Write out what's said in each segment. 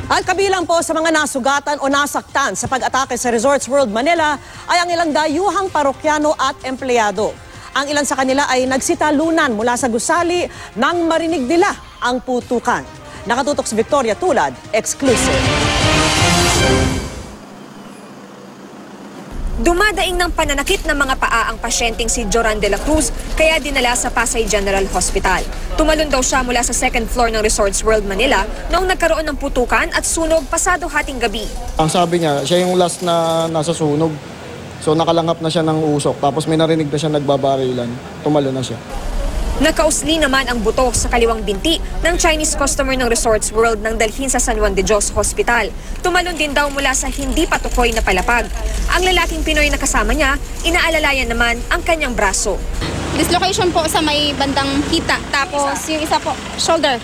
At kabilang po sa mga nasugatan o nasaktan sa pag-atake sa Resorts World Manila ay ang ilang dayuhang parokyano at empleyado. Ang ilan sa kanila ay nagsitalunan mula sa gusali nang marinig nila ang putukan. Nakatutok si Victoria Tulad, exclusive. Dumadaing ng pananakit ng mga paa ang pasyenteng si Joran de la Cruz kaya dinala sa Pasay General Hospital. Tumalon daw siya mula sa second floor ng Resorts World Manila noong nagkaroon ng putukan at sunog pasado hating gabi. Ang sabi niya, siya yung last na nasa sunog. So nakalanghap na siya ng usok tapos may narinig na siya nagbabarilan. Tumalon na siya. Nakausli naman ang buto sa kaliwang binti ng Chinese customer ng Resorts World nang dalhin sa San Juan de Dios Hospital. Tumalon din daw mula sa hindi patukoy na palapag. Ang lalaking Pinoy na kasama niya, inaalalayan naman ang kanyang braso. Dislocation po sa may bandang hita, tapos yung isa po, shoulder.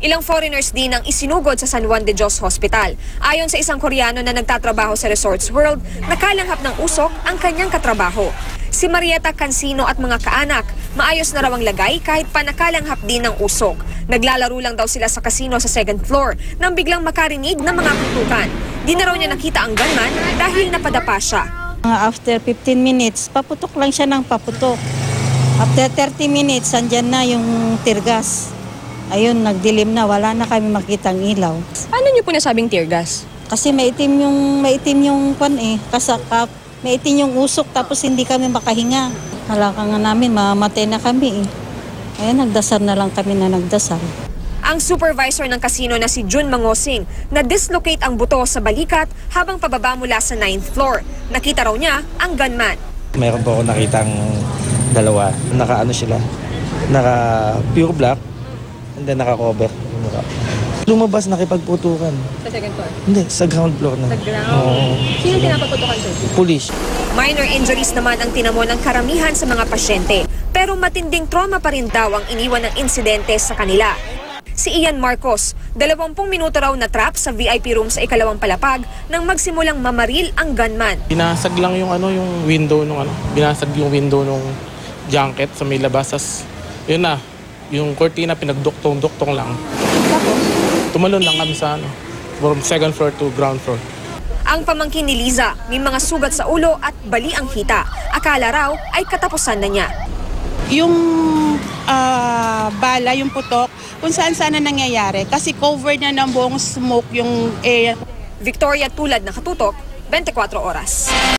Ilang foreigners din ang isinugod sa San Juan de Dios Hospital. Ayon sa isang Koreano na nagtatrabaho sa Resorts World, nakalanghap ng usok ang kanyang katrabaho. Si Marieta Cancino at mga kaanak, maayos na raw ang lagay kahit pa nakalanghap din ng usok. Naglalaro lang daw sila sa casino sa second floor nang biglang makarinig ng mga putukan. Di na raw niya nakita ang gunman dahil napadapa siya. After 15 minutes, paputok lang siya ng paputok. After 30 minutes, andyan na yung tear gas. Ayun, nagdilim na, wala na kami makitang ilaw. Paano niyo po nasabing tear gas? Kasi maitim yung kwan kasakap. Maitim yung usok tapos hindi kami makahinga. Halaka nga namin, mamamatay na kami Ayun, nagdasal na lang kami na nagdasal. Ang supervisor ng kasino na si Jun Mangosing na-dislocate ang buto sa balikat habang pababa mula sa 9th floor. Nakita raw niya ang gunman. Mayroon po ako nakitang dalawa. Naka pure black and then naka-cover. Lumabas nakipagputukan. Sa second floor? Hindi, sa ground floor na. Sa ground? Sino pinapagputukan sir? Police. Minor injuries naman ang tinamo ng karamihan sa mga pasyente. Pero matinding trauma pa rin daw ang iniwan ng insidente sa kanila. Si Ian Marcos, 20 minuto raw na trap sa VIP room sa ikalawang palapag nang magsimulang mamaril ang gunman. Binasag lang yung window binasag yung window nung junket sa may labas. Yun na, yung cortina pinagduktong-duktong lang. Tumalon lang kami sa from second floor to ground floor. Ang pamangkin ni Liza, may mga sugat sa ulo at bali ang hita. Akala raw ay katapusan na niya. Yung bala, yung putok, kung saan-saan na nangyayari kasi covered na ng buong smoke yung air. Victoria Tulad, nakatutok, 24 oras.